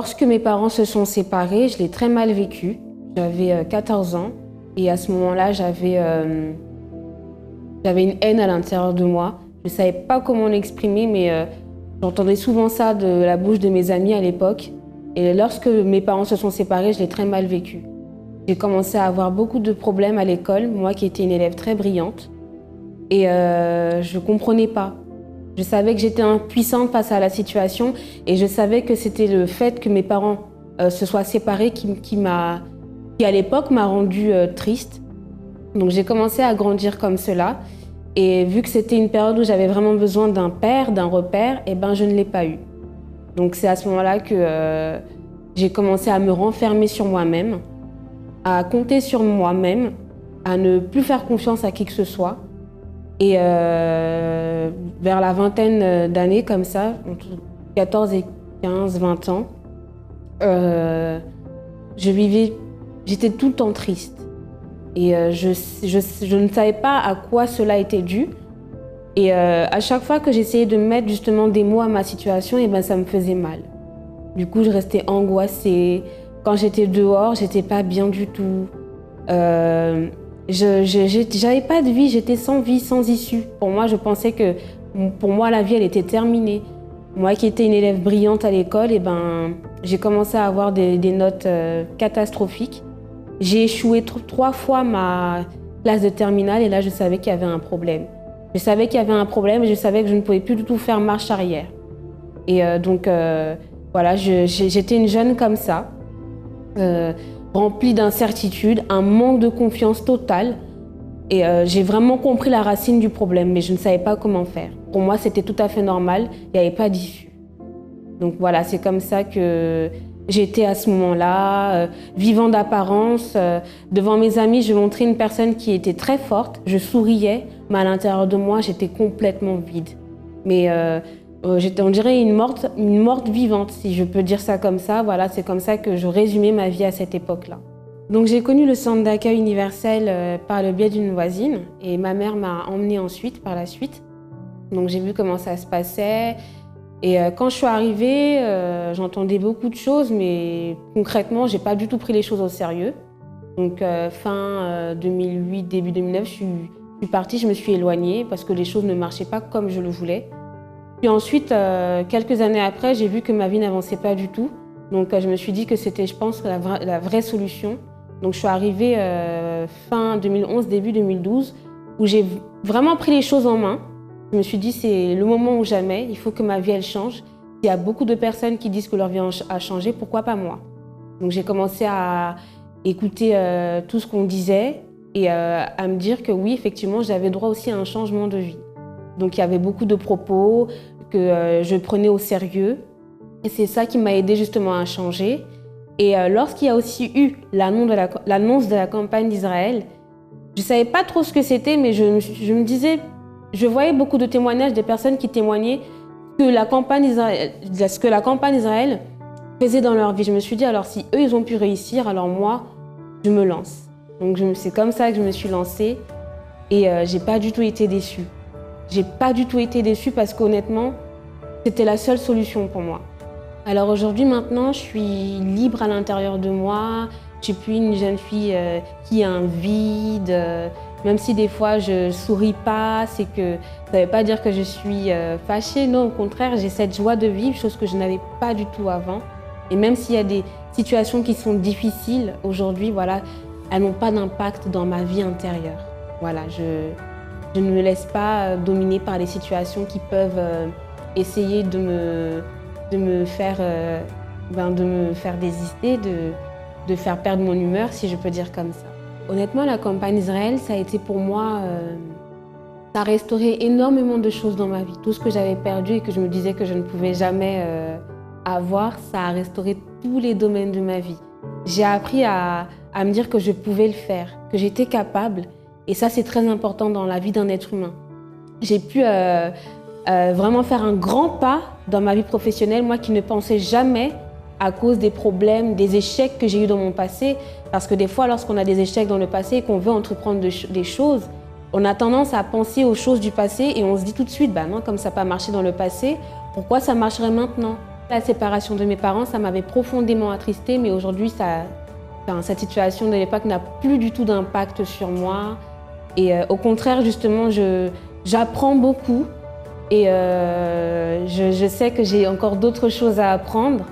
Lorsque mes parents se sont séparés, je l'ai très mal vécu. J'avais 14 ans et à ce moment-là, j'avais une haine à l'intérieur de moi. Je ne savais pas comment l'exprimer, mais j'entendais souvent ça de la bouche de mes amis à l'époque. Et lorsque mes parents se sont séparés, je l'ai très mal vécu. J'ai commencé à avoir beaucoup de problèmes à l'école, moi qui étais une élève très brillante. Et je ne comprenais pas. Je savais que j'étais impuissante face à la situation et je savais que c'était le fait que mes parents se soient séparés qui à l'époque m'a rendue triste. Donc j'ai commencé à grandir comme cela et vu que c'était une période où j'avais vraiment besoin d'un père, d'un repère, et ben je ne l'ai pas eu. Donc c'est à ce moment-là que j'ai commencé à me renfermer sur moi-même, à compter sur moi-même, à ne plus faire confiance à qui que ce soit. Et vers la vingtaine d'années comme ça, entre 14 et 15, 20 ans, j'étais tout le temps triste. Et je ne savais pas à quoi cela était dû. Et à chaque fois que j'essayais de mettre justement des mots à ma situation, et ben ça me faisait mal. Du coup, je restais angoissée. Quand j'étais dehors, j'étais pas bien du tout. J'avais pas de vie, j'étais sans vie, sans issue. Pour moi, je pensais que pour moi, la vie, elle était terminée. Moi qui étais une élève brillante à l'école, et ben, j'ai commencé à avoir des notes catastrophiques. J'ai échoué 3 fois ma classe de terminale et là, je savais qu'il y avait un problème. Je savais qu'il y avait un problème et je savais que je ne pouvais plus du tout faire marche arrière. Et donc, voilà, j'étais une jeune comme ça. Remplie d'incertitudes, un manque de confiance totale. Et j'ai vraiment compris la racine du problème, mais je ne savais pas comment faire. Pour moi, c'était tout à fait normal, il n'y avait pas d'issue. Donc voilà, c'est comme ça que j'étais à ce moment-là, vivant d'apparence. Devant mes amis, je montrais une personne qui était très forte, je souriais, mais à l'intérieur de moi, j'étais complètement vide. Mais on dirait une morte vivante, si je peux dire ça comme ça. Voilà, c'est comme ça que je résumais ma vie à cette époque-là. Donc j'ai connu le centre d'accueil universel par le biais d'une voisine et ma mère m'a emmenée ensuite, par la suite. Donc j'ai vu comment ça se passait. Et quand je suis arrivée, j'entendais beaucoup de choses, mais concrètement, j'ai pas du tout pris les choses au sérieux. Donc fin 2008, début 2009, je suis partie, je me suis éloignée parce que les choses ne marchaient pas comme je le voulais. Puis ensuite, quelques années après, j'ai vu que ma vie n'avançait pas du tout. Donc je me suis dit que c'était, je pense, la vraie solution. Donc je suis arrivée fin 2011, début 2012, où j'ai vraiment pris les choses en main. Je me suis dit, c'est le moment ou jamais, il faut que ma vie, elle change. Il y a beaucoup de personnes qui disent que leur vie a changé, pourquoi pas moi? Donc j'ai commencé à écouter tout ce qu'on disait et à me dire que oui, effectivement, j'avais droit aussi à un changement de vie. Donc il y avait beaucoup de propos que je prenais au sérieux. Et c'est ça qui m'a aidée justement à changer. Et lorsqu'il y a aussi eu l'annonce de la campagne d'Israël, je ne savais pas trop ce que c'était, mais je me disais, je voyais beaucoup de témoignages des personnes qui témoignaient ce que la campagne d'Israël faisait dans leur vie. Je me suis dit, alors si eux, ils ont pu réussir, alors moi, je me lance. Donc c'est comme ça que je me suis lancée et j'ai pas du tout été déçue. J'ai pas du tout été déçue parce qu'honnêtement, c'était la seule solution pour moi. Alors aujourd'hui, maintenant, je suis libre à l'intérieur de moi. Je suis plus une jeune fille qui a un vide. Même si des fois je souris pas, c'est que ça ne veut pas dire que je suis fâchée. Non, au contraire, j'ai cette joie de vivre, chose que je n'avais pas du tout avant. Et même s'il y a des situations qui sont difficiles aujourd'hui, voilà, elles n'ont pas d'impact dans ma vie intérieure. Voilà, je ne me laisse pas dominer par les situations qui peuvent essayer de me faire désister, de faire perdre mon humeur, si je peux dire comme ça. Honnêtement, la campagne d'Israël, ça a été pour moi, ça a restauré énormément de choses dans ma vie. Tout ce que j'avais perdu et que je me disais que je ne pouvais jamais avoir, ça a restauré tous les domaines de ma vie. J'ai appris à me dire que je pouvais le faire, que j'étais capable. Et ça, c'est très important dans la vie d'un être humain. J'ai pu vraiment faire un grand pas dans ma vie professionnelle, moi qui ne pensais jamais à cause des problèmes, des échecs que j'ai eus dans mon passé. Parce que des fois, lorsqu'on a des échecs dans le passé et qu'on veut entreprendre des choses, on a tendance à penser aux choses du passé et on se dit tout de suite, bah non, comme ça n'a pas marché dans le passé, pourquoi ça marcherait maintenant? La séparation de mes parents, ça m'avait profondément attristée, mais aujourd'hui, cette situation de l'époque n'a plus du tout d'impact sur moi. Et au contraire, justement, j'apprends beaucoup et je sais que j'ai encore d'autres choses à apprendre.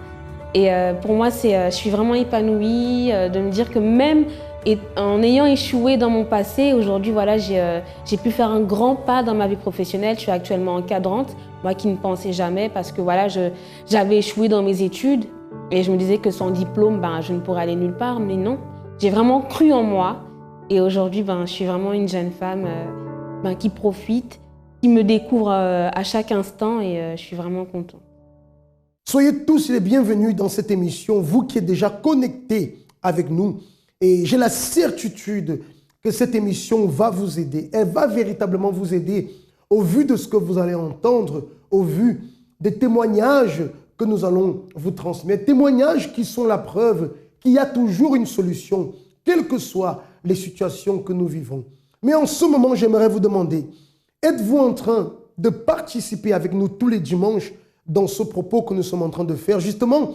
Et pour moi, je suis vraiment épanouie de me dire que même en ayant échoué dans mon passé, aujourd'hui, voilà, j'ai pu faire un grand pas dans ma vie professionnelle. Je suis actuellement encadrante, moi qui ne pensais jamais parce que voilà, j'avais échoué dans mes études et je me disais que sans diplôme, je ne pourrais aller nulle part. Mais non, j'ai vraiment cru en moi et aujourd'hui, je suis vraiment une jeune femme qui profite, qui me découvre à chaque instant et je suis vraiment contente. Soyez tous les bienvenus dans cette émission, vous qui êtes déjà connectés avec nous. Et j'ai la certitude que cette émission va vous aider. Elle va véritablement vous aider au vu de ce que vous allez entendre, au vu des témoignages que nous allons vous transmettre. Témoignages qui sont la preuve qu'il y a toujours une solution, quelles que soient les situations que nous vivons. Mais en ce moment, j'aimerais vous demander, êtes-vous en train de participer avec nous tous les dimanches dans ce propos que nous sommes en train de faire, justement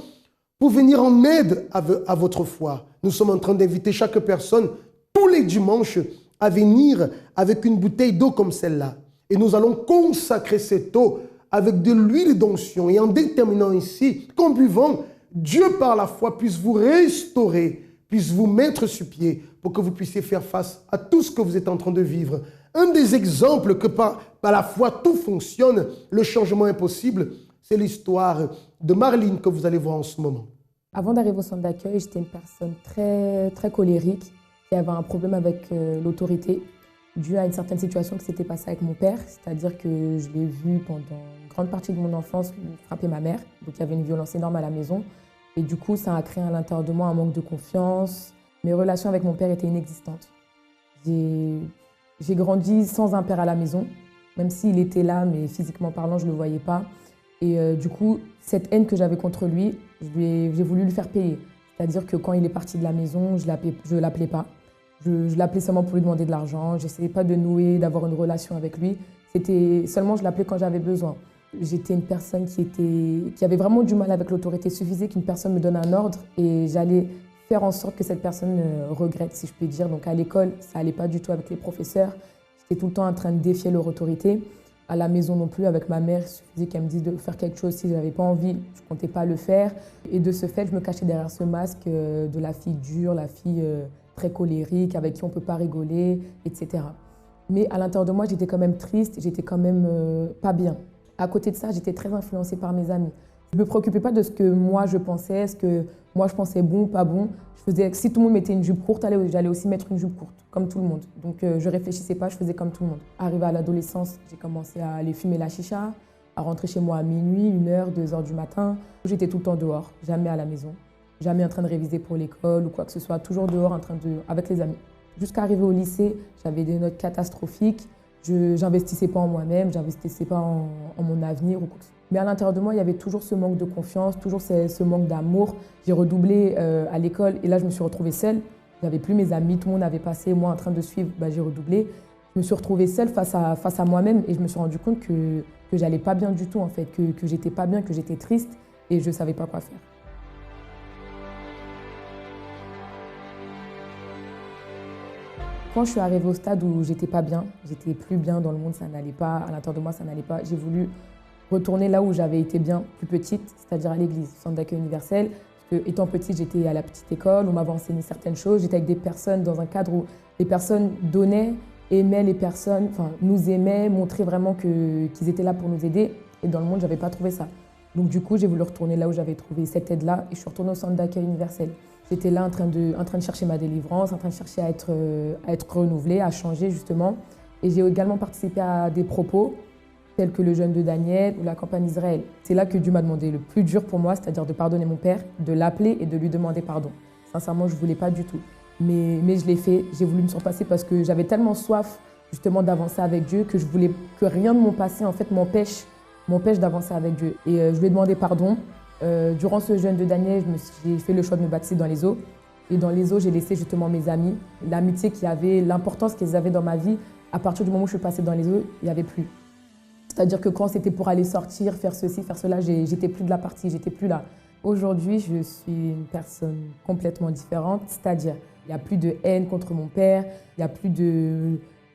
pour venir en aide à votre foi? Nous sommes en train d'inviter chaque personne tous les dimanches à venir avec une bouteille d'eau comme celle-là. Et nous allons consacrer cette eau avec de l'huile d'onction et en déterminant ici qu'en buvant, Dieu par la foi puisse vous restaurer, puisse vous mettre sur pied pour que vous puissiez faire face à tout ce que vous êtes en train de vivre. Un des exemples que par la foi tout fonctionne, le changement est possible, c'est l'histoire de Marlene que vous allez voir en ce moment. Avant d'arriver au centre d'accueil, j'étais une personne très colérique qui avait un problème avec l'autorité dû à une certaine situation qui s'était passée avec mon père. C'est-à-dire que je l'ai vu pendant une grande partie de mon enfance frapper ma mère. Donc il y avait une violence énorme à la maison. Et du coup, ça a créé à l'intérieur de moi un manque de confiance. Mes relations avec mon père étaient inexistantes. J'ai grandi sans un père à la maison, même s'il était là, mais physiquement parlant, je ne le voyais pas. Et du coup, cette haine que j'avais contre lui, j'ai voulu lui faire payer. C'est-à-dire que quand il est parti de la maison, je ne l'appelais pas. Je l'appelais seulement pour lui demander de l'argent. Je n'essayais pas de nouer, d'avoir une relation avec lui. C'était seulement je l'appelais quand j'avais besoin. J'étais une personne qui avait vraiment du mal avec l'autorité. Il suffisait qu'une personne me donne un ordre et j'allais faire en sorte que cette personne regrette, si je peux dire. Donc à l'école, ça n'allait pas du tout avec les professeurs. J'étais tout le temps en train de défier leur autorité. À la maison non plus, avec ma mère, il suffisait qu'elle me dise de faire quelque chose. Si je n'avais pas envie, je ne comptais pas le faire. Et de ce fait, je me cachais derrière ce masque de la fille dure, la fille très colérique, avec qui on ne peut pas rigoler, etc. Mais à l'intérieur de moi, j'étais quand même triste, j'étais quand même pas bien. À côté de ça, j'étais très influencée par mes amis. Je ne me préoccupais pas de ce que moi je pensais, ce que moi je pensais bon ou pas bon. Je faisais que si tout le monde mettait une jupe courte, j'allais aussi mettre une jupe courte, comme tout le monde. Donc je ne réfléchissais pas, je faisais comme tout le monde. Arrivé à l'adolescence, j'ai commencé à aller fumer la chicha, à rentrer chez moi à minuit, 1h, 2h du matin. J'étais tout le temps dehors, jamais à la maison, jamais en train de réviser pour l'école ou quoi que ce soit, toujours dehors avec les amis. Jusqu'à arriver au lycée, j'avais des notes catastrophiques. Je n'investissais pas en moi-même, je n'investissais pas en mon avenir ou quoi que ce soit. Mais à l'intérieur de moi, il y avait toujours ce manque de confiance, toujours ce manque d'amour. J'ai redoublé à l'école et là, je me suis retrouvée seule. Je n'avais plus mes amis, tout le monde avait passé, moi en train de suivre, j'ai redoublé. Je me suis retrouvée seule face à moi-même et je me suis rendu compte que j'allais pas bien du tout en fait, que j'étais pas bien, que j'étais triste et je ne savais pas quoi faire. Quand je suis arrivée au stade où j'étais pas bien, j'étais plus bien dans le monde, ça n'allait pas, à l'intérieur de moi ça n'allait pas, j'ai voulu retourner là où j'avais été bien plus petite, c'est-à-dire à l'église, centre d'accueil universel. Parce que, étant petite, j'étais à la petite école, on m'avait enseigné certaines choses, j'étais avec des personnes dans un cadre où les personnes donnaient, aimaient les personnes, enfin nous aimaient, montraient vraiment qu'ils étaient là pour nous aider. Et dans le monde, j'avais pas trouvé ça. Donc du coup, j'ai voulu retourner là où j'avais trouvé cette aide-là et je suis retournée au centre d'accueil universel. J'étais là en train de chercher ma délivrance, en train de chercher à être renouvelée, à changer justement. Et j'ai également participé à des propos tels que le jeûne de Daniel ou la campagne Israël. C'est là que Dieu m'a demandé le plus dur pour moi, c'est-à-dire de pardonner mon père, de l'appeler et de lui demander pardon. Sincèrement, je ne voulais pas du tout. Mais je l'ai fait, j'ai voulu me surpasser parce que j'avais tellement soif justement d'avancer avec Dieu que je voulais que rien de mon passé en fait m'empêche d'avancer avec Dieu. Et je lui ai demandé pardon. Durant ce jeûne de Daniel, j'ai fait le choix de me baptiser dans les eaux. Et dans les eaux, j'ai laissé justement mes amis, l'amitié qu'il y avait, l'importance qu'ils avaient dans ma vie. À partir du moment où je suis passée dans les eaux, il n'y avait plus. C'est-à-dire que quand c'était pour aller sortir, faire ceci, faire cela, j'étais plus de la partie, j'étais plus là. Aujourd'hui, je suis une personne complètement différente, c'est-à-dire il n'y a plus de haine contre mon père, il n'y a plus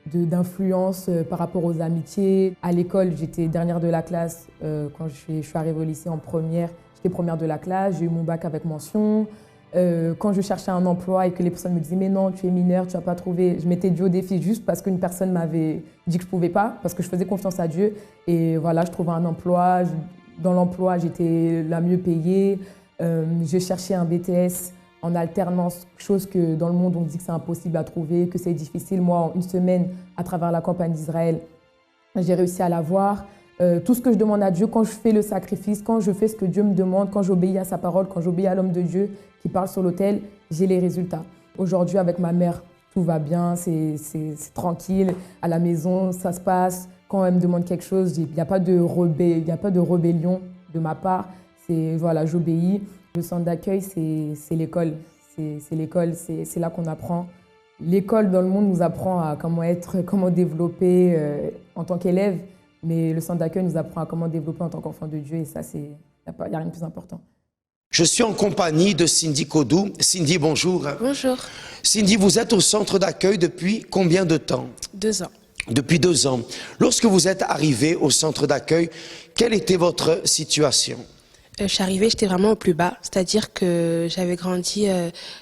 d'influence par rapport aux amitiés. À l'école, j'étais dernière de la classe. Quand je suis arrivée au lycée en première, j'étais première de la classe, j'ai eu mon bac avec mention. Quand je cherchais un emploi et que les personnes me disaient « mais non, tu es mineure, tu n'as pas trouvé », je m'étais dit au défi juste parce qu'une personne m'avait dit que je ne pouvais pas, parce que je faisais confiance à Dieu. Et voilà, je trouvais un emploi. Dans l'emploi, j'étais la mieux payée. Je cherchais un BTS en alternance, chose que dans le monde, on dit que c'est impossible à trouver, que c'est difficile. Moi, en une semaine, à travers la campagne d'Israël, j'ai réussi à l'avoir. Tout ce que je demande à Dieu, quand je fais le sacrifice, quand je fais ce que Dieu me demande, quand j'obéis à sa parole, quand j'obéis à l'homme de Dieu qui parle sur l'autel, j'ai les résultats. Aujourd'hui, avec ma mère, tout va bien, c'est tranquille. À la maison, ça se passe. Quand elle me demande quelque chose, il n'y a pas de rébellion de ma part. Voilà, j'obéis. Le centre d'accueil, c'est l'école. C'est l'école, c'est là qu'on apprend. L'école dans le monde nous apprend à comment développer en tant qu'élève. Mais le centre d'accueil nous apprend à comment développer en tant qu'enfant de Dieu. Et ça, il n'y a rien de plus important. Je suis en compagnie de Cindy Kodou. Cindy, bonjour. Bonjour. Cindy, vous êtes au centre d'accueil depuis combien de temps? 2 ans. Depuis 2 ans. Lorsque vous êtes arrivé au centre d'accueil, quelle était votre situation? Je suis arrivée, j'étais vraiment au plus bas, c'est-à-dire que j'avais grandi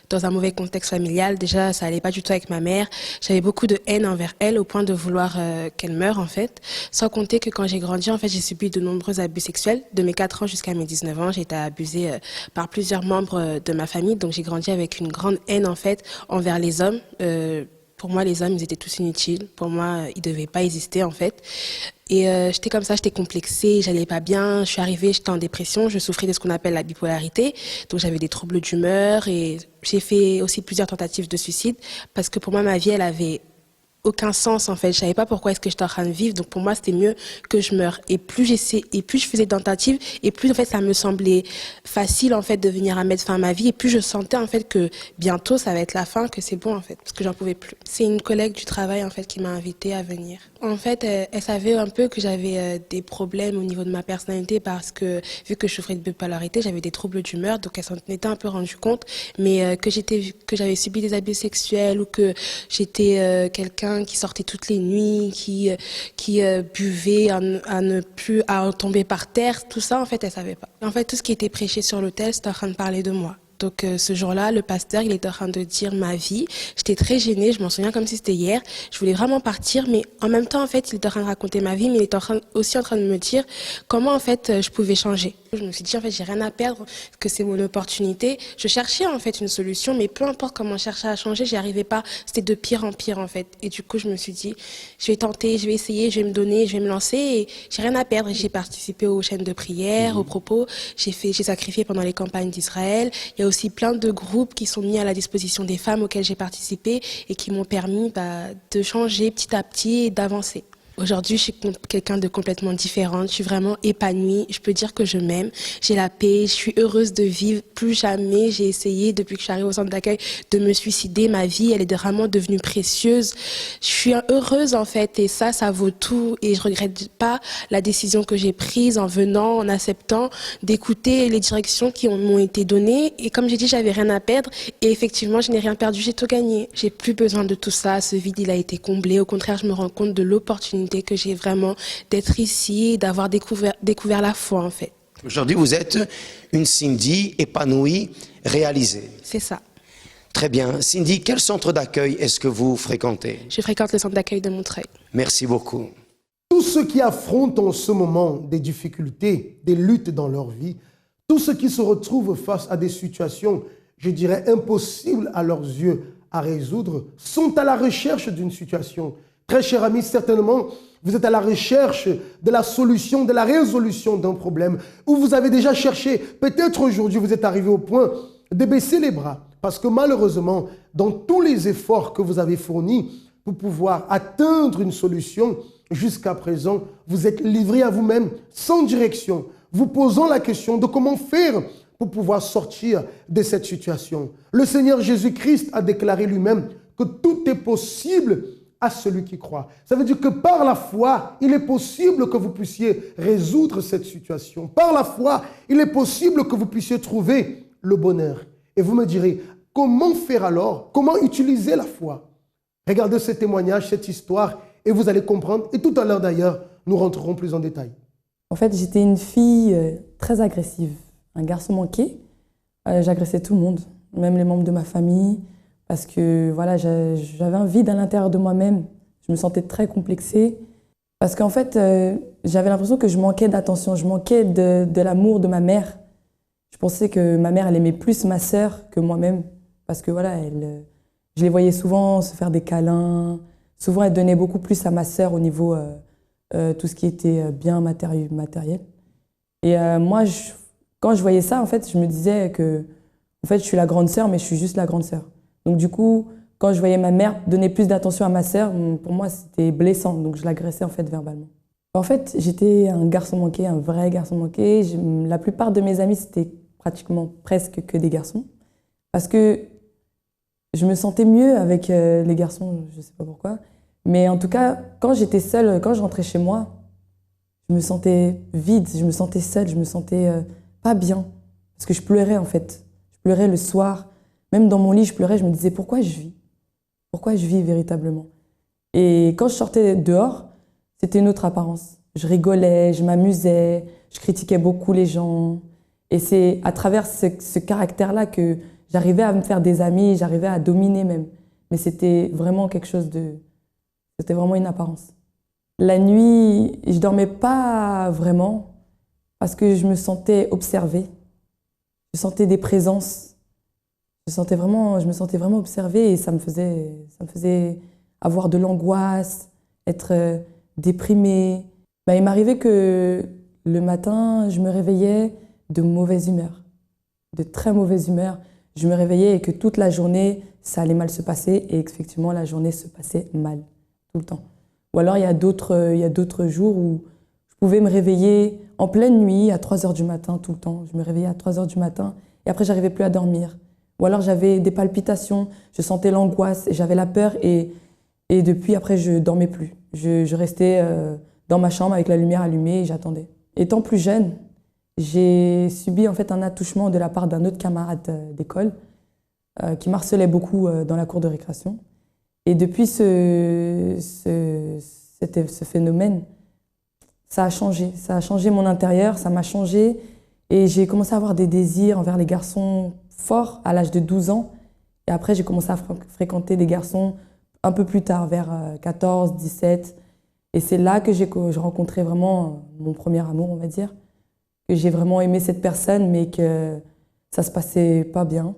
dans un mauvais contexte familial. Déjà, ça allait pas du tout avec ma mère. J'avais beaucoup de haine envers elle au point de vouloir qu'elle meure en fait. Sans compter que quand j'ai grandi, en fait, j'ai subi de nombreux abus sexuels. De mes 4 ans jusqu'à mes 19 ans, j'ai été abusée par plusieurs membres de ma famille. Donc j'ai grandi avec une grande haine en fait envers les hommes. Pour moi, les hommes, ils étaient tous inutiles. Pour moi, ils devaient pas exister, en fait. Et j'étais comme ça, j'étais complexée, j'allais pas bien. Je suis arrivée, j'étais en dépression, je souffrais de ce qu'on appelle la bipolarité. Donc j'avais des troubles d'humeur et j'ai fait aussi plusieurs tentatives de suicide parce que pour moi, ma vie, elle avait aucun sens en fait. Je savais pas pourquoi est-ce que j'étais en train de vivre. Donc pour moi, c'était mieux que je meure. Et plus j'essayais, et plus je faisais de tentatives, et plus en fait ça me semblait facile en fait de venir à mettre fin à ma vie. Et plus je sentais en fait que bientôt ça va être la fin, que c'est bon en fait, parce que j'en pouvais plus. C'est une collègue du travail en fait qui m'a invitée à venir. En fait, elle savait un peu que j'avais des problèmes au niveau de ma personnalité parce que vu que je souffrais de bipolarité, j'avais des troubles d'humeur. Donc elle s'en était un peu rendue compte, mais que j'avais subi des abus sexuels ou que j'étais quelqu'un qui sortait toutes les nuits, qui buvait à tomber par terre, tout ça en fait elle savait pas. En fait tout ce qui était prêché sur l'autel, c'était en train de parler de moi. Donc ce jour-là, le pasteur, il était en train de dire ma vie. J'étais très gênée, je m'en souviens comme si c'était hier. Je voulais vraiment partir, mais en même temps, en fait, il était en train de raconter ma vie, mais il était aussi en train de me dire comment, en fait, je pouvais changer. Je me suis dit, en fait, j'ai rien à perdre, que c'est mon opportunité. Je cherchais, en fait, une solution, mais peu importe comment je cherchais à changer, j'y arrivais pas. C'était de pire en pire, en fait. Et du coup, je me suis dit, je vais tenter, je vais essayer, je vais me donner, je vais me lancer et j'ai rien à perdre. J'ai participé aux chaînes de prière, aux propos. J'ai sacrifié pendant les campagnes d'Israël. Il y a aussi plein de groupes qui sont mis à la disposition des femmes auxquels j'ai participé et qui m'ont permis de changer petit à petit et d'avancer. Aujourd'hui, je suis quelqu'un de complètement différente. Je suis vraiment épanouie. Je peux dire que je m'aime. J'ai la paix. Je suis heureuse de vivre. Plus jamais j'ai essayé, depuis que je suis arrivée au centre d'accueil, de me suicider. Ma vie, elle est vraiment devenue précieuse. Je suis heureuse, en fait. Et ça vaut tout. Et je regrette pas la décision que j'ai prise en venant, en acceptant d'écouter les directions qui m'ont été données. Et comme j'ai dit, j'avais rien à perdre. Et effectivement, je n'ai rien perdu. J'ai tout gagné. J'ai plus besoin de tout ça. Ce vide, il a été comblé. Au contraire, je me rends compte de l'opportunité que j'ai vraiment d'être ici et d'avoir découvert la foi en fait. Aujourd'hui, vous êtes une Cindy épanouie, réalisée. C'est ça. Très bien. Cindy, quel centre d'accueil est-ce que vous fréquentez? Je fréquente le centre d'accueil de Montreuil. Merci beaucoup. Tous ceux qui affrontent en ce moment des difficultés, des luttes dans leur vie, tous ceux qui se retrouvent face à des situations, je dirais, impossibles à leurs yeux à résoudre, sont à la recherche d'une situation. Très cher ami, certainement, vous êtes à la recherche de la solution, de la résolution d'un problème où vous avez déjà cherché. Peut-être aujourd'hui, vous êtes arrivé au point de baisser les bras parce que malheureusement, dans tous les efforts que vous avez fournis pour pouvoir atteindre une solution, jusqu'à présent, vous êtes livré à vous-même sans direction, vous posant la question de comment faire pour pouvoir sortir de cette situation. Le Seigneur Jésus-Christ a déclaré lui-même que tout est possible à celui qui croit. Ça veut dire que par la foi, il est possible que vous puissiez résoudre cette situation. Par la foi, il est possible que vous puissiez trouver le bonheur. Et vous me direz, comment faire alors? Comment utiliser la foi? Regardez ce témoignage, cette histoire, et vous allez comprendre. Et tout à l'heure d'ailleurs, nous rentrerons plus en détail. En fait, j'étais une fille très agressive, un garçon manqué. J'agressais tout le monde, même les membres de ma famille, parce que voilà, j'avais un vide à l'intérieur de moi-même. Je me sentais très complexée, parce qu'en fait, j'avais l'impression que je manquais d'attention, je manquais de l'amour de ma mère. Je pensais que ma mère, elle aimait plus ma sœur que moi-même, parce que voilà, je les voyais souvent se faire des câlins. Souvent, elle donnait beaucoup plus à ma sœur au niveau tout ce qui était bien matériel. Et moi, quand je voyais ça, en fait, je me disais que en fait, je suis la grande sœur, mais je suis juste la grande sœur. Donc du coup, quand je voyais ma mère donner plus d'attention à ma sœur, pour moi, c'était blessant. Donc je l'agressais en fait verbalement. En fait, j'étais un garçon manqué, un vrai garçon manqué. La plupart de mes amis, c'était pratiquement presque que des garçons. Parce que je me sentais mieux avec les garçons, je ne sais pas pourquoi. Mais en tout cas, quand j'étais seule, quand je rentrais chez moi, je me sentais vide, je me sentais seule, je me sentais pas bien. Parce que je pleurais en fait. Je pleurais le soir. Même dans mon lit, je pleurais, je me disais pourquoi je vis? Pourquoi je vis véritablement? Et quand je sortais dehors, c'était une autre apparence. Je rigolais, je m'amusais, je critiquais beaucoup les gens. Et c'est à travers ce caractère-là que j'arrivais à me faire des amis, j'arrivais à dominer même. Mais c'était vraiment quelque chose de... C'était vraiment une apparence. La nuit, je dormais pas vraiment parce que je me sentais observée. Je sentais des présences. Je me sentais vraiment observée et ça me faisait avoir de l'angoisse, être déprimée. Il m'arrivait que le matin, je me réveillais de mauvaise humeur, de très mauvaise humeur. Je me réveillais et que toute la journée, ça allait mal se passer et effectivement, la journée se passait mal, tout le temps. Ou alors, il y a d'autres jours où je pouvais me réveiller en pleine nuit à 3 h du matin, tout le temps. Je me réveillais à 3 h du matin et après, j'arrivais plus à dormir. Ou alors, j'avais des palpitations, je sentais l'angoisse, j'avais la peur et depuis, après, je dormais plus. Je restais dans ma chambre avec la lumière allumée et j'attendais. Étant plus jeune, j'ai subi en fait un attouchement de la part d'un autre camarade d'école qui m'harcelait beaucoup dans la cour de récréation. Et depuis ce phénomène, ça a changé mon intérieur, ça m'a changé et j'ai commencé à avoir des désirs envers les garçons forts à l'âge de 12 ans. Et après, j'ai commencé à fréquenter des garçons un peu plus tard, vers 14, 17. Et c'est là que j'ai rencontré vraiment mon premier amour, on va dire. Que j'ai vraiment aimé cette personne, mais que ça se passait pas bien.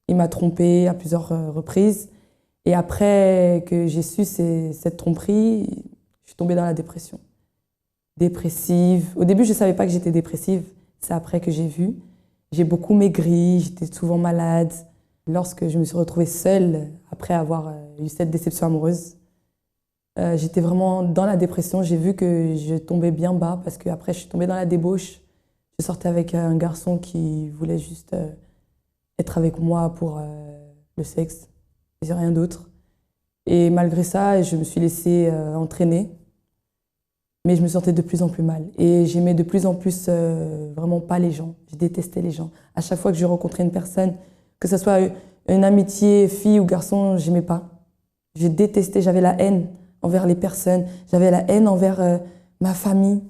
Il m'a trompée à plusieurs reprises. Et après que j'ai su cette tromperie, je suis tombée dans la dépression. Dépressive. Au début, je ne savais pas que j'étais dépressive. C'est après que j'ai vu. J'ai beaucoup maigri, j'étais souvent malade. Lorsque je me suis retrouvée seule, après avoir eu cette déception amoureuse, j'étais vraiment dans la dépression. J'ai vu que je tombais bien bas parce qu'après, je suis tombée dans la débauche. Je sortais avec un garçon qui voulait juste être avec moi pour le sexe. Et rien d'autre. Et malgré ça, je me suis laissée entraîner. Mais je me sentais de plus en plus mal. Et j'aimais de plus en plus vraiment pas les gens. Je détestais les gens. À chaque fois que je rencontrais une personne, que ce soit une amitié, fille ou garçon, j'aimais pas. Je détestais, j'avais la haine envers les personnes. J'avais la haine envers ma famille.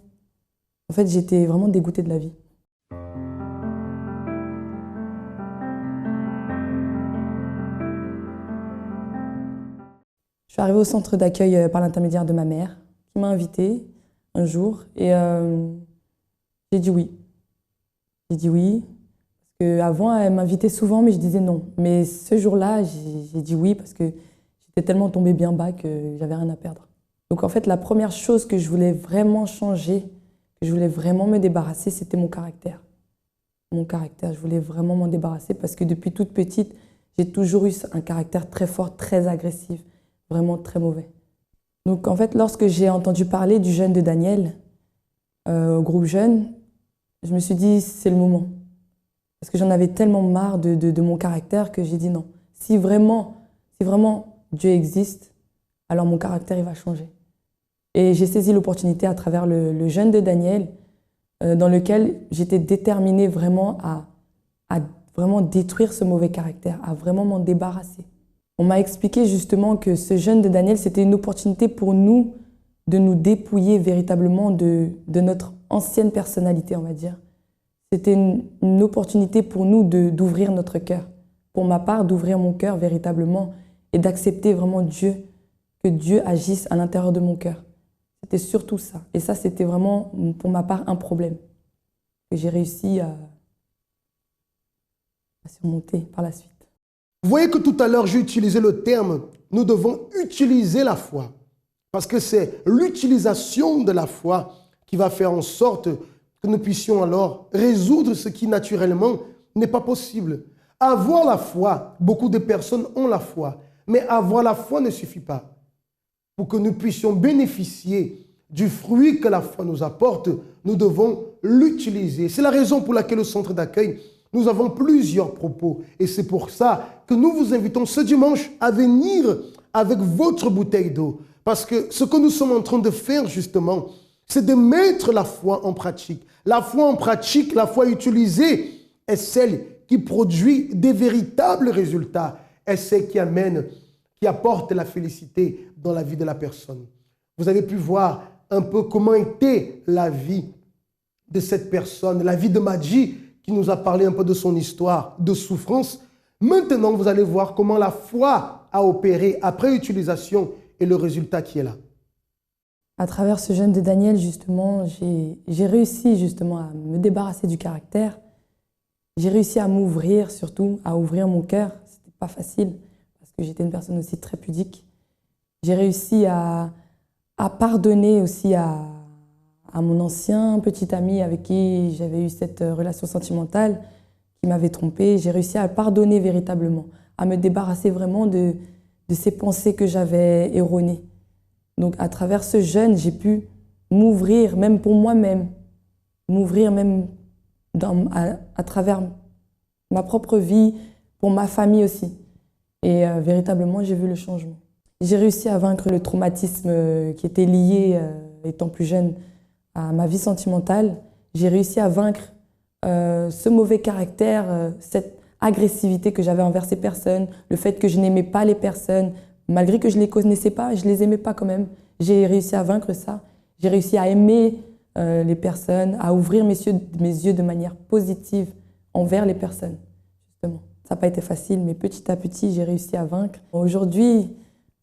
En fait, j'étais vraiment dégoûtée de la vie. Je suis arrivée au centre d'accueil par l'intermédiaire de ma mère, qui m'a invitée un jour et j'ai dit oui. J'ai dit oui, parce qu'avant, elle m'invitait souvent, mais je disais non. Mais ce jour-là, j'ai dit oui parce que j'étais tellement tombée bien bas que j'avais rien à perdre. Donc en fait, la première chose que je voulais vraiment changer, que je voulais vraiment me débarrasser, c'était mon caractère. Mon caractère, je voulais vraiment m'en débarrasser parce que depuis toute petite, j'ai toujours eu un caractère très fort, très agressif, vraiment très mauvais. Donc en fait, lorsque j'ai entendu parler du jeûne de Daniel au groupe jeûne, je me suis dit c'est le moment. Parce que j'en avais tellement marre de mon caractère que j'ai dit non. Si vraiment Dieu existe, alors mon caractère il va changer. Et j'ai saisi l'opportunité à travers le jeûne de Daniel, dans lequel j'étais déterminée vraiment à vraiment détruire ce mauvais caractère, à vraiment m'en débarrasser. On m'a expliqué justement que ce jeûne de Daniel, c'était une opportunité pour nous de nous dépouiller véritablement de notre ancienne personnalité, on va dire. C'était une opportunité pour nous d'ouvrir notre cœur. Pour ma part, d'ouvrir mon cœur véritablement et d'accepter vraiment Dieu, que Dieu agisse à l'intérieur de mon cœur. C'était surtout ça. Et ça, c'était vraiment, pour ma part, un problème que j'ai réussi à surmonter par la suite. Vous voyez que tout à l'heure, j'ai utilisé le terme « nous devons utiliser la foi ». Parce que c'est l'utilisation de la foi qui va faire en sorte que nous puissions alors résoudre ce qui naturellement n'est pas possible. Avoir la foi, beaucoup de personnes ont la foi, mais avoir la foi ne suffit pas. Pour que nous puissions bénéficier du fruit que la foi nous apporte, nous devons l'utiliser. C'est la raison pour laquelle au centre d'accueil, nous avons plusieurs propos. Et c'est pour ça que nous vous invitons ce dimanche à venir avec votre bouteille d'eau. Parce que ce que nous sommes en train de faire justement, c'est de mettre la foi en pratique. La foi en pratique, la foi utilisée, est celle qui produit des véritables résultats, est celle qui amène, qui apporte la félicité dans la vie de la personne. Vous avez pu voir un peu comment était la vie de cette personne, la vie de Madji, qui nous a parlé un peu de son histoire de souffrance. Maintenant, vous allez voir comment la foi a opéré après utilisation et le résultat qui est là. À travers ce jeûne de Daniel, justement, j'ai réussi justement à me débarrasser du caractère. J'ai réussi à m'ouvrir, surtout, à ouvrir mon cœur. C'était pas facile, parce que j'étais une personne aussi très pudique. J'ai réussi à pardonner aussi à mon ancien petit ami avec qui j'avais eu cette relation sentimentale, qui m'avait trompée. J'ai réussi à pardonner véritablement, à me débarrasser vraiment de ces pensées que j'avais erronées. Donc à travers ce jeûne, j'ai pu m'ouvrir, même pour moi-même, m'ouvrir même à travers ma propre vie, pour ma famille aussi. Et véritablement, j'ai vu le changement. J'ai réussi à vaincre le traumatisme qui était lié, étant plus jeune, à ma vie sentimentale. J'ai réussi à vaincre ce mauvais caractère, cette agressivité que j'avais envers ces personnes, le fait que je n'aimais pas les personnes, malgré que je ne les connaissais pas, je les aimais pas quand même. J'ai réussi à vaincre ça. J'ai réussi à aimer les personnes, à ouvrir mes yeux de manière positive envers les personnes, justement. Ça n'a pas été facile, mais petit à petit, j'ai réussi à vaincre. Aujourd'hui,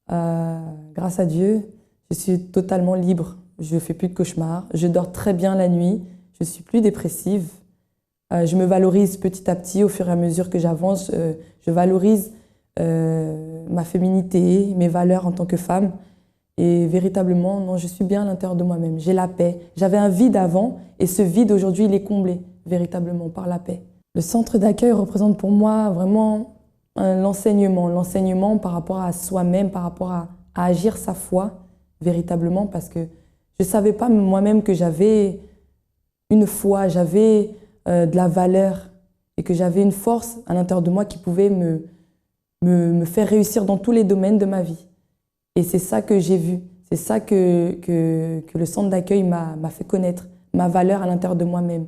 grâce à Dieu, je suis totalement libre. Je ne fais plus de cauchemars, je dors très bien la nuit, je ne suis plus dépressive. Je me valorise petit à petit au fur et à mesure que j'avance. Je valorise ma féminité, mes valeurs en tant que femme. Et véritablement, non, je suis bien à l'intérieur de moi-même. J'ai la paix. J'avais un vide avant et ce vide aujourd'hui, il est comblé véritablement par la paix. Le centre d'accueil représente pour moi vraiment l'enseignement par rapport à soi-même, par rapport à agir sa foi véritablement, parce que je ne savais pas moi-même que j'avais une foi, j'avais de la valeur et que j'avais une force à l'intérieur de moi qui pouvait me faire réussir dans tous les domaines de ma vie. Et c'est ça que j'ai vu, c'est ça que le centre d'accueil m'a fait connaître, ma valeur à l'intérieur de moi-même.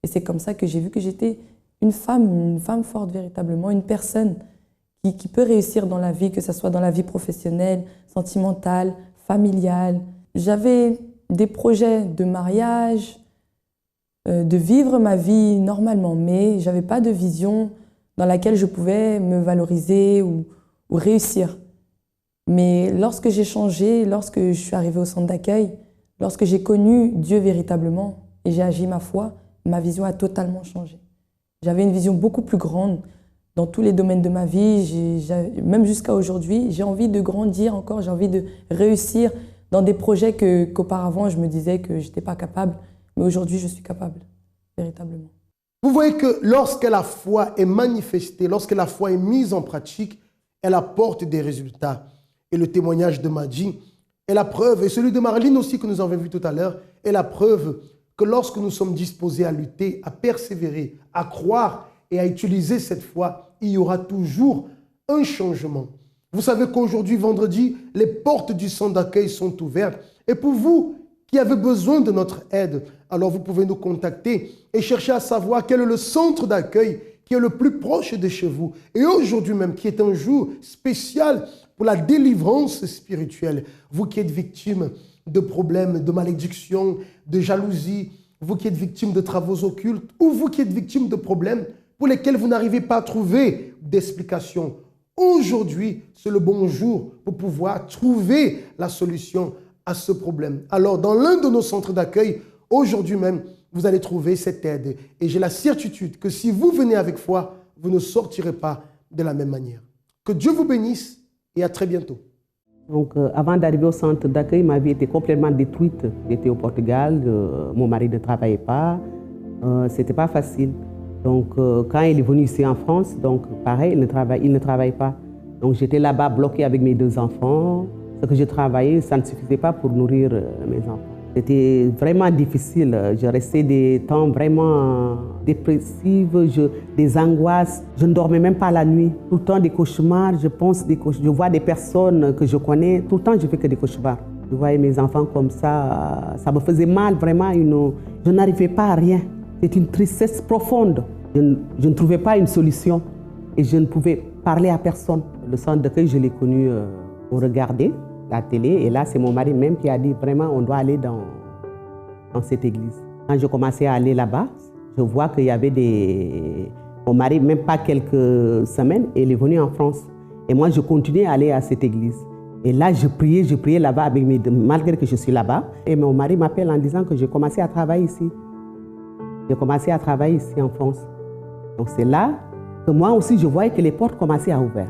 Et c'est comme ça que j'ai vu que j'étais une femme forte véritablement, une personne qui peut réussir dans la vie, que ce soit dans la vie professionnelle, sentimentale, familiale. J'avais des projets de mariage, de vivre ma vie normalement, mais je n'avais pas de vision dans laquelle je pouvais me valoriser ou réussir. Mais lorsque j'ai changé, lorsque je suis arrivée au centre d'accueil, lorsque j'ai connu Dieu véritablement et j'ai agi ma foi, ma vision a totalement changé. J'avais une vision beaucoup plus grande dans tous les domaines de ma vie, même jusqu'à aujourd'hui. J'ai envie de grandir encore, j'ai envie de réussir dans des projets qu'auparavant je me disais que je n'étais pas capable. Mais aujourd'hui, je suis capable, véritablement. Vous voyez que lorsque la foi est manifestée, lorsque la foi est mise en pratique, elle apporte des résultats. Et le témoignage de Madji est la preuve, et celui de Marlene aussi que nous avons vu tout à l'heure, est la preuve que lorsque nous sommes disposés à lutter, à persévérer, à croire et à utiliser cette foi, il y aura toujours un changement. Vous savez qu'aujourd'hui, vendredi, les portes du centre d'accueil sont ouvertes. Et pour vous qui avez besoin de notre aide, alors vous pouvez nous contacter et chercher à savoir quel est le centre d'accueil qui est le plus proche de chez vous. Et aujourd'hui même, qui est un jour spécial pour la délivrance spirituelle. Vous qui êtes victime de problèmes, de malédictions, de jalousie, vous qui êtes victime de travaux occultes, ou vous qui êtes victime de problèmes pour lesquels vous n'arrivez pas à trouver d'explication. Aujourd'hui, c'est le bon jour pour pouvoir trouver la solution à ce problème. Alors, dans l'un de nos centres d'accueil, aujourd'hui même, vous allez trouver cette aide. Et j'ai la certitude que si vous venez avec foi, vous ne sortirez pas de la même manière. Que Dieu vous bénisse et à très bientôt. Donc, avant d'arriver au centre d'accueil, ma vie était complètement détruite. J'étais au Portugal, mon mari ne travaillait pas, c'était pas facile. Donc, quand il est venu ici en France, donc pareil, il ne travaille pas. Donc, j'étais là-bas bloquée avec mes 2 enfants. Ce que je travaillais, ça ne suffisait pas pour nourrir mes enfants. C'était vraiment difficile. Je restais des temps vraiment dépressifs, des angoisses. Je ne dormais même pas la nuit. Tout le temps des cauchemars, je vois des personnes que je connais. Tout le temps, je fais que des cauchemars. Je voyais mes enfants comme ça me faisait mal vraiment. Je n'arrivais pas à rien. C'est une tristesse profonde. Je ne trouvais pas une solution et je ne pouvais parler à personne. Le centre d'accueil, je l'ai connu, on regardait la télé et là, c'est mon mari même qui a dit vraiment, on doit aller dans cette église. Quand je commençais à aller là-bas, je vois qu'il y avait mon mari, même pas quelques semaines, il est venu en France. Et moi, je continuais à aller à cette église. Et là, je priais là-bas malgré que je suis là-bas. Et mon mari m'appelle en disant que j'ai commencé à travailler ici. J'ai commencé à travailler ici en France. Donc c'est là que moi aussi, je voyais que les portes commençaient à ouvrir.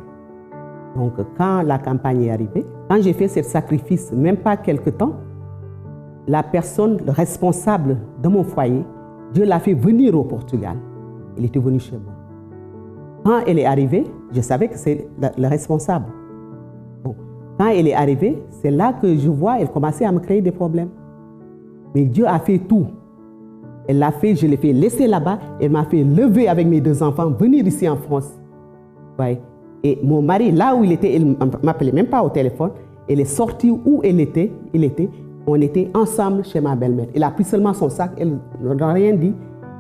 Donc quand la campagne est arrivée, quand j'ai fait ce sacrifice, même pas quelque temps, la personne responsable de mon foyer, Dieu l'a fait venir au Portugal. Il était venu chez moi. Quand elle est arrivée, je savais que c'est le responsable. Bon. Quand elle est arrivée, c'est là que je vois, elle commençait à me créer des problèmes. Mais Dieu a fait tout. Elle l'a fait, je l'ai fait laisser là-bas. Elle m'a fait lever avec mes 2 enfants, venir ici en France. Ouais. Et mon mari, là où il était, il ne m'appelait même pas au téléphone. Elle est sortie où il était. On était ensemble chez ma belle-mère. Il a pris seulement son sac, elle n'a rien dit.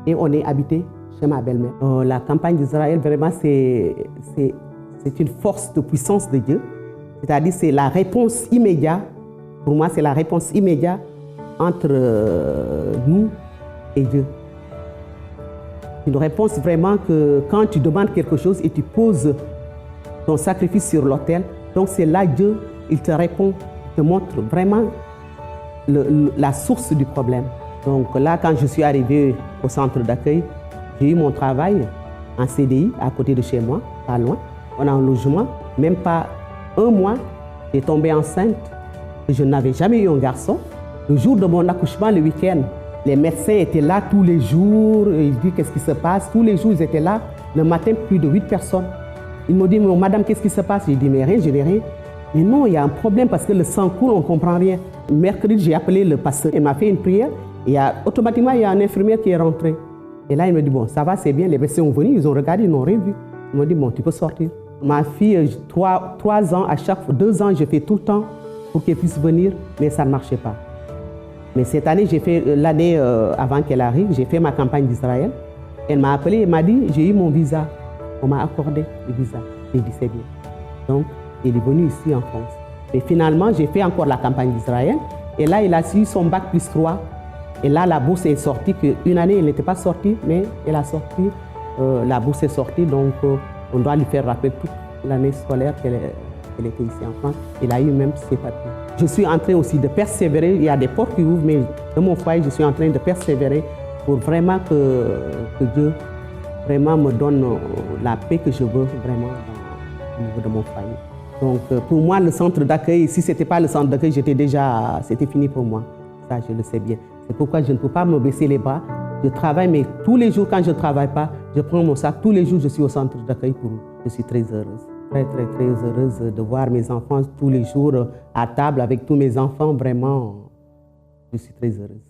Et on est habité chez ma belle-mère. La campagne d'Israël, vraiment, c'est une force de puissance de Dieu. C'est-à-dire, c'est la réponse immédiate. Pour moi, c'est la réponse immédiate entre nous et Dieu. Une réponse vraiment que quand tu demandes quelque chose et tu poses ton sacrifice sur l'autel, donc c'est là Dieu, il te répond, il te montre vraiment la source du problème. Donc là, quand je suis arrivée au centre d'accueil, j'ai eu mon travail en CDI à côté de chez moi, pas loin. On a un logement, même pas 1 mois, j'ai tombé enceinte. Je n'avais jamais eu un garçon. Le jour de mon accouchement, le week-end, les médecins étaient là tous les jours. Ils disent qu'est-ce qui se passe. Tous les jours, ils étaient là. Le matin, plus de 8 personnes. Ils m'ont dit, mais madame, qu'est-ce qui se passe? J'ai dit, mais rien, je n'ai rien. Mais non, il y a un problème parce que le sang coule, on ne comprend rien. Mercredi, j'ai appelé le pasteur. Il m'a fait une prière. Et automatiquement, il y a un infirmière qui est rentré. Et là, il me dit, bon, ça va, c'est bien. Les médecins sont venus, ils ont regardé, ils n'ont rien vu. Ils m'ont dit, bon, tu peux sortir. Ma fille, 3 ans, à chaque 2 ans, je fais tout le temps pour qu'elle puisse venir, mais ça ne marchait pas. Mais cette année, j'ai fait l'année avant qu'elle arrive, j'ai fait ma campagne d'Israël. Elle m'a appelé et m'a dit, j'ai eu mon visa. On m'a accordé le visa. J'ai dit, c'est bien. Donc, il est venu ici en France. Et finalement, j'ai fait encore la campagne d'Israël. Et là, il a eu son bac plus 3. Et là, la bourse est sortie. Une année, elle n'était pas sortie, mais elle a sorti. La bourse est sortie, donc on doit lui faire rappel toute l'année scolaire qu'elle était ici en France. Il a eu même ses papiers. Je suis en train aussi de persévérer. Il y a des portes qui ouvrent, mais dans mon foyer, je suis en train de persévérer pour vraiment que Dieu vraiment me donne la paix que je veux vraiment au niveau de mon foyer. Donc pour moi, le centre d'accueil, si ce n'était pas le centre d'accueil, c'était fini pour moi. Ça, je le sais bien. C'est pourquoi je ne peux pas me baisser les bras. Je travaille, mais tous les jours, quand je ne travaille pas, je prends mon sac. Tous les jours, je suis au centre d'accueil pour eux. Je suis très heureuse. Très, très, très heureuse de voir mes enfants tous les jours à table avec tous mes enfants. Vraiment, je suis très heureuse.